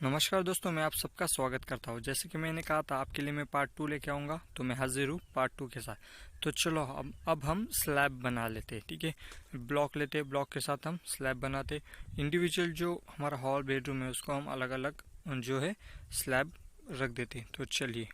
नमस्कार दोस्तों, मैं आप सबका स्वागत करता हूँ। जैसे कि मैंने कहा था आपके लिए मैं पार्ट 2 लेके आऊँगा, तो मैं हाजिर हूँ पार्ट 2 के साथ। तो चलो अब हम स्लैब बना लेते हैं। ठीक है, ब्लॉक लेते हैं, ब्लॉक के साथ हम स्लैब बनाते। इंडिविजुअल जो हमारा हॉल बेडरूम है उसको हम अलग अलग जो है स्लैब रख देते। तो चलिए,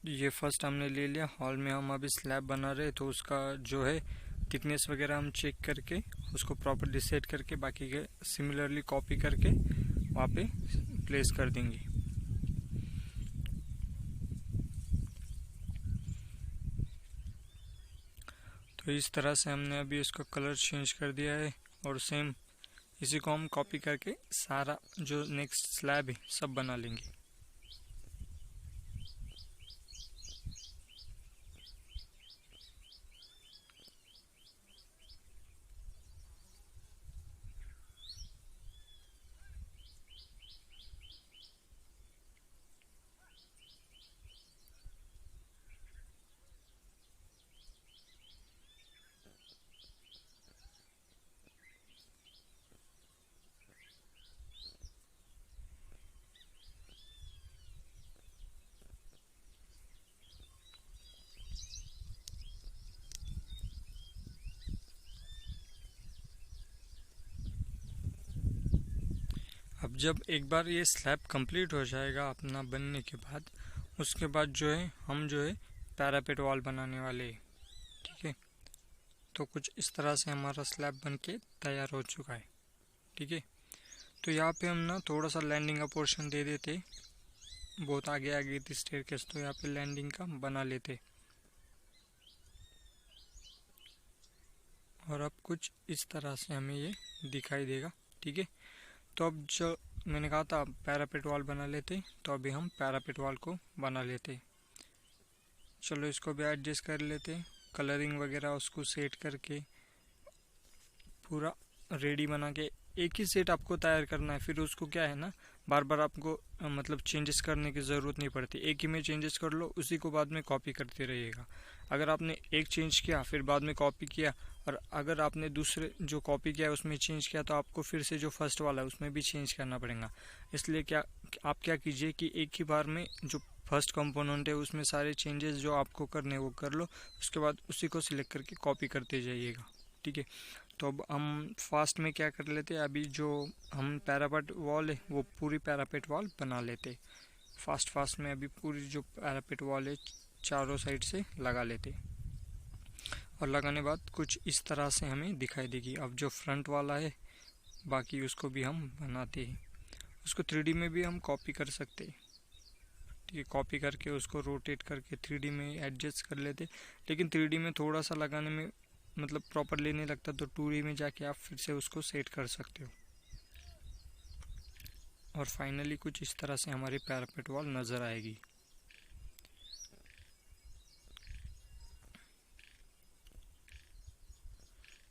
ये फर्स्ट हमने ले लिया। हॉल में हम अभी स्लैब बना रहे, तो उसका जो है थिकनेस वगैरह हम चेक करके उसको प्रॉपर सेट करके बाकी के सिमिलरली कॉपी करके वहाँ पे प्लेस कर देंगे। तो इस तरह से हमने अभी इसका कलर चेंज कर दिया है और सेम इसी को हम कॉपी करके सारा जो नेक्स्ट स्लैब है सब बना लेंगे। अब जब एक बार ये स्लैब कंप्लीट हो जाएगा अपना बनने के बाद, उसके बाद जो है हम जो है पैरापेट वॉल बनाने वाले हैं। ठीक है, तो कुछ इस तरह से हमारा स्लैब बन के तैयार हो चुका है। ठीक है, तो यहाँ पे हम ना थोड़ा सा लैंडिंग का पोर्शन दे देते, बहुत आगे आगे थी स्टेयरकेस, तो यहाँ पे लैंडिंग का बना लेते। और अब कुछ इस तरह से हमें ये दिखाई देगा। ठीक है, तो अब जो मैंने कहा था पैरापेट वॉल बना लेते, तो अभी हम पैरापेट वॉल को बना लेते। चलो इसको भी एडजस्ट कर लेते, कलरिंग वगैरह उसको सेट करके पूरा रेडी बना के। एक ही सेट आपको तैयार करना है, फिर उसको क्या है ना, बार बार आपको मतलब चेंजेस करने की ज़रूरत नहीं पड़ती। एक ही में चेंजेस कर लो, उसी को बाद में कॉपी करते रहिएगा। अगर आपने एक चेंज किया फिर बाद में कॉपी किया, और अगर आपने दूसरे जो कॉपी किया है उसमें चेंज किया, तो आपको फिर से जो फर्स्ट वाला है उसमें भी चेंज करना पड़ेगा। इसलिए आप क्या कीजिए कि एक ही बार में जो फर्स्ट कंपोनेंट है उसमें सारे चेंजेस जो आपको करने वो कर लो, उसके बाद उसी को सिलेक्ट करके कॉपी करते जाइएगा। ठीक है, तो अब हम फास्ट में क्या कर लेते हैं, अभी जो हम पैरापेट वॉल है वो पूरी पैरापेट वॉल बना लेते। फास्ट फास्ट में अभी पूरी जो पैरापेट वॉल है चारों साइड से लगा लेते, और लगाने बाद कुछ इस तरह से हमें दिखाई देगी। अब जो फ्रंट वाला है बाकी उसको भी हम बनाते हैं, उसको 3D में भी हम कॉपी कर सकते हैं। ठीक है, कॉपी करके उसको रोटेट करके 3D में एडजस्ट कर लेते। लेकिन 3D में थोड़ा सा लगाने में मतलब प्रॉपरली नहीं लगता, तो 2D में जाके आप फिर से उसको सेट कर सकते हो। और फाइनली कुछ इस तरह से हमारी पैरापेट वॉल नज़र आएगी।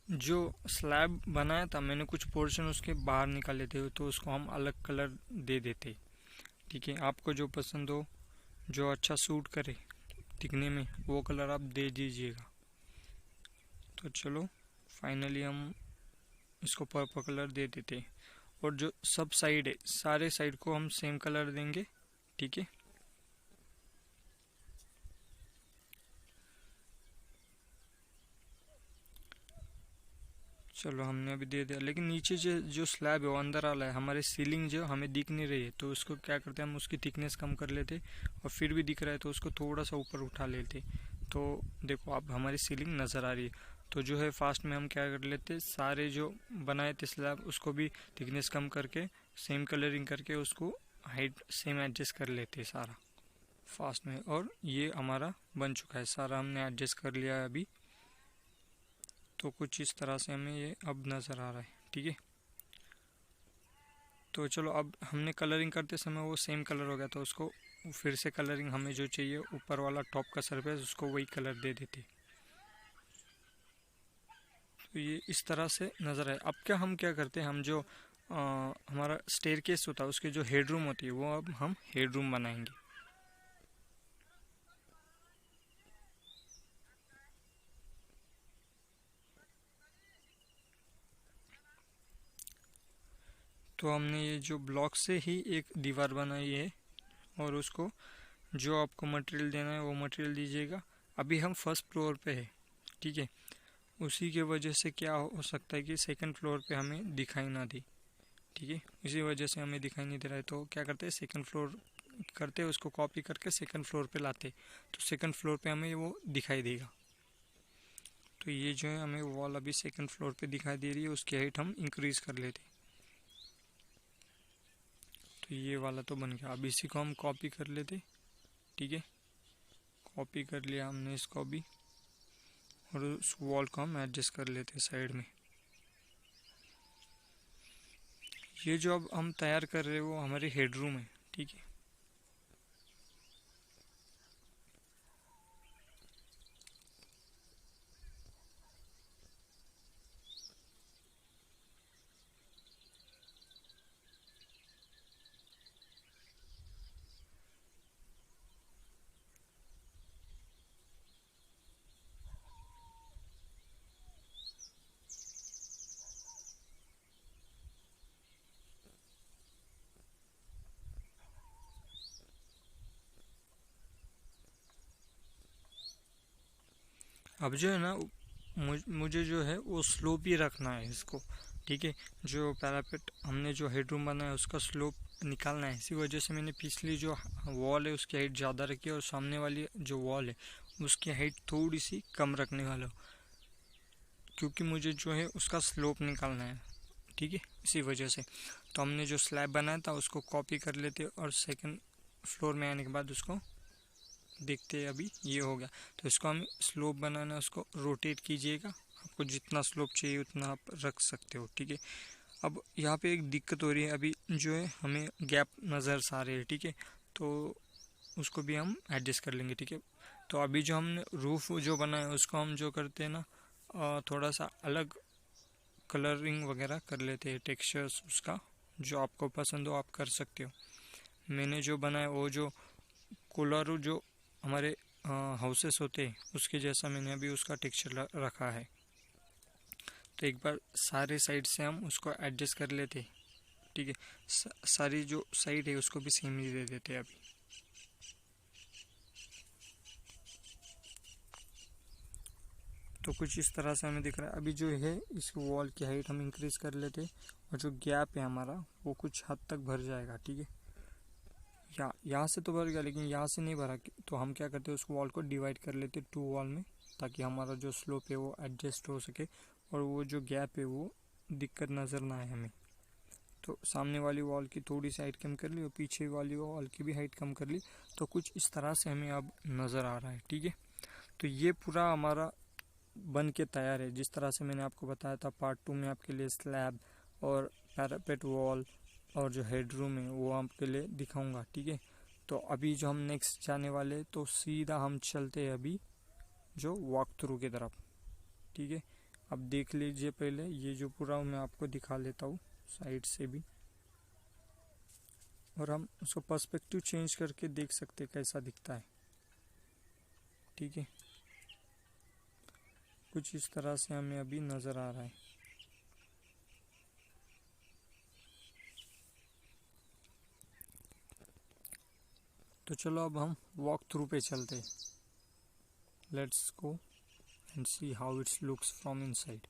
जो स्लैब बनाया था मैंने कुछ पोर्शन उसके बाहर निकाले थे, तो उसको हम अलग कलर दे देते। ठीक है, आपको जो पसंद हो, जो अच्छा सूट करे दिखने में, वो कलर आप दे दीजिएगा। तो चलो फाइनली हम इसको पर्पल कलर दे देते, और जो सब साइड है सारे साइड को हम सेम कलर देंगे। ठीक है, चलो हमने अभी दे दिया। लेकिन नीचे जो स्लैब है वो अंदर वाला है, हमारे सीलिंग जो हमें दिख नहीं रही है, तो उसको क्या करते हैं हम उसकी थिकनेस कम कर लेते, और फिर भी दिख रहा है तो उसको थोड़ा सा ऊपर उठा लेते। तो देखो अब हमारी सीलिंग नज़र आ रही है। तो जो है फास्ट में हम क्या कर लेते, सारे जो बनाए थे स्लैब उसको भी थिकनेस कम करके सेम कलरिंग करके उसको हाइट सेम एडजस्ट कर लेते सारा फास्ट में। और ये हमारा बन चुका है, सारा हमने एडजस्ट कर लिया है अभी। तो कुछ इस तरह से हमें ये अब नज़र आ रहा है। ठीक है, तो चलो अब हमने कलरिंग करते समय वो सेम कलर हो गया, तो उसको फिर से कलरिंग हमें जो चाहिए ऊपर वाला टॉप का सरफेस उसको वही कलर दे देते। तो ये इस तरह से नज़र आए। अब हम क्या करते हैं, हम जो हमारा स्टेयरकेस होता है उसके जो हेडरूम होती है वो अब हम हेडरूम बनाएंगे। तो हमने ये जो ब्लॉक से ही एक दीवार बनाई है और उसको जो आपको मटेरियल देना है वो मटेरियल दीजिएगा। अभी हम फर्स्ट फ्लोर पे है, ठीक है। उसी के वजह से क्या हो सकता है कि सेकंड फ्लोर पे हमें दिखाई ना दे, ठीक है। इसी वजह से हमें दिखाई नहीं दे रहा है, तो क्या करते हैं सेकंड फ्लोर करते, उसको कॉपी करके सेकंड फ्लोर पे लाते, तो सेकंड फ्लोर पे हमें वो दिखाई देगा। तो ये जो है हमें वॉल अभी सेकंड फ्लोर पे दिखाई दे रही है, उसकी हाइट हम इंक्रीज कर लेते। तो ये वाला तो बन गया। अब इसी को हम कॉपी कर लेते, ठीक है। कॉपी कर लिया हमने इसको भी, और उस वॉल को हम एडजस्ट कर लेते साइड में। ये जो अब हम तैयार कर रहे हैं वो हमारे हेडरूम है, ठीक है। अब जो है ना मुझे जो है वो स्लोप ही रखना है इसको, ठीक है। जो पैरापेट हमने जो हेडरूम बनाया उसका स्लोप निकालना है, इसी वजह से मैंने पिछली जो वॉल है उसकी हाइट ज़्यादा रखी है और सामने वाली जो वॉल है उसकी हाइट थोड़ी सी कम रखने वाला हूँ, क्योंकि मुझे जो है उसका स्लोप निकालना है, ठीक है। इसी वजह से तो हमने जो स्लैब बनाया था उसको कॉपी कर लेते और सेकंड फ्लोर में आने के बाद उसको देखते हैं। अभी ये हो गया, तो इसको हम स्लोप बनाना है, उसको रोटेट कीजिएगा, आपको जितना स्लोप चाहिए उतना आप रख सकते हो, ठीक है। अब यहाँ पे एक दिक्कत हो रही है, अभी जो है हमें गैप नज़र आ रहे हैं, ठीक है। तो उसको भी हम एडजस्ट कर लेंगे, ठीक है। तो अभी जो हमने रूफ जो बनाया उसको हम जो करते हैं ना, थोड़ा सा अलग कलरिंग वगैरह कर लेते हैं, टेक्सचर्स उसका जो आपको पसंद हो आप कर सकते हो। मैंने जो बनाया वो जो कोलारू जो हमारे हाउसेस होते हैं उसके जैसा मैंने अभी उसका टेक्सचर रखा है। तो एक बार सारे साइड से हम उसको एडजस्ट कर लेते, ठीक है। सारी जो साइड है उसको भी सेम ही दे देते अभी। तो कुछ इस तरह से हमें दिख रहा है। अभी जो है इस वॉल की हाइट हम इंक्रीज कर लेते और जो गैप है हमारा वो कुछ हद तक भर जाएगा, ठीक है। यहाँ से तो भर गया लेकिन यहाँ से नहीं भरा, तो हम क्या करते हैं उस वॉल को डिवाइड कर लेते 2 वॉल में, ताकि हमारा जो स्लोप है वो एडजस्ट हो सके और वो जो गैप है वो दिक्कत नज़र ना आए हमें। तो सामने वाली वॉल की थोड़ी सी हाइट कम कर ली और पीछे वाली वॉल की भी हाइट कम कर ली, तो कुछ इस तरह से हमें अब नज़र आ रहा है, ठीक है। तो ये पूरा हमारा बन के तैयार है, जिस तरह से मैंने आपको बताया था। पार्ट 2 में आपके लिए स्लैब और पैरापेट वॉल और जो हेडरूम है वो आपके लिए दिखाऊंगा, ठीक है। तो अभी जो हम नेक्स्ट जाने वाले तो सीधा हम चलते हैं अभी जो वॉक थ्रू की तरफ, ठीक है। अब देख लीजिए पहले ये जो पूरा मैं आपको दिखा लेता हूँ साइड से भी, और हम उसको पर्सपेक्टिव चेंज करके देख सकते कैसा दिखता है, ठीक है। कुछ इस तरह से हमें अभी नज़र आ रहा है। तो चलो अब हम वॉक थ्रू पे चलते हैं। Let's go and see how it's looks from inside.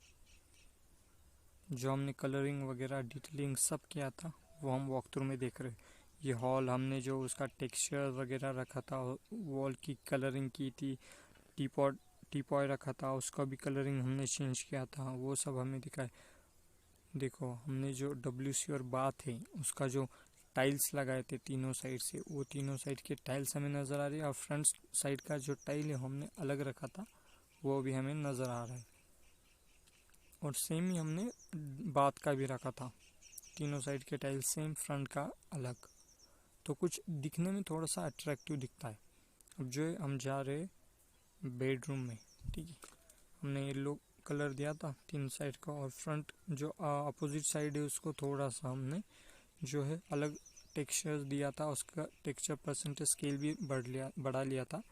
जो हमने कलरिंग वगैरह डिटेलिंग सब किया था वो हम वॉक थ्रू में देख रहे हैं। ये हॉल हमने जो उसका टेक्सचर वगैरह रखा था, वॉल की कलरिंग की थी, टीपॉय रखा था उसका भी कलरिंग हमने चेंज किया था, वो सब हमें दिखाए। देखो हमने जो WC और बाथ है उसका जो टाइल्स लगाए थे तीनों साइड से, वो तीनों साइड के टाइल्स हमें नज़र आ रही है, और फ्रंट साइड का जो टाइल है हमने अलग रखा था वो भी हमें नज़र आ रहा है। और सेम ही हमने बाथ का भी रखा था, तीनों साइड के टाइल सेम, फ्रंट का अलग, तो कुछ दिखने में थोड़ा सा अट्रैक्टिव दिखता है। अब जो है हम जा रहे बेडरूम में, ठीक है। हमने येलो कलर दिया था तीन साइड का, और फ्रंट जो अपोजिट साइड है उसको थोड़ा सा हमने जो है अलग टेक्सचर दिया था, उसका टेक्सचर परसेंटेज स्केल भी बढ़ा लिया था।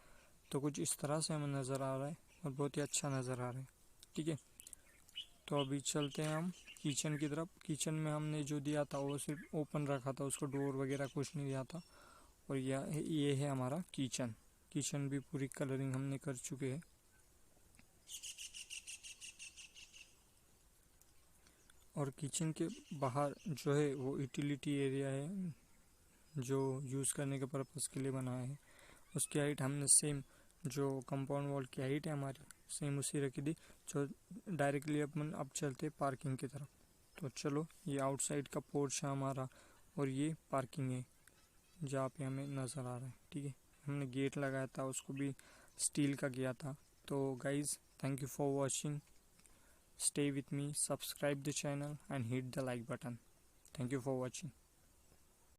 तो कुछ इस तरह से हमें नज़र आ रहा है और बहुत ही अच्छा नज़र आ रहा है, ठीक है। तो अभी चलते हैं हम किचन की तरफ। किचन में हमने जो दिया था वो सिर्फ ओपन रखा था, उसको डोर वगैरह कुछ नहीं दिया था। और ये है हमारा किचन। किचन भी पूरी कलरिंग हमने कर चुके हैं। और किचन के बाहर जो है वो यूटिलिटी एरिया है जो यूज़ करने के पर्पज़ के लिए बनाया है। उसकी हाइट हमने सेम जो कंपाउंड वॉल की हाइट है हमारी सेम उसी रखी थी। जो डायरेक्टली अपन अब चलते पार्किंग की तरफ। तो चलो, ये आउटसाइड का पोर्च है हमारा और ये पार्किंग है जहाँ पे हमें नज़र आ रहा है। ठीक है, हमने गेट लगाया था, उसको भी स्टील का किया था। तो guys, thank you for watching, stay with me, subscribe the channel and hit the like button. Thank you for watching.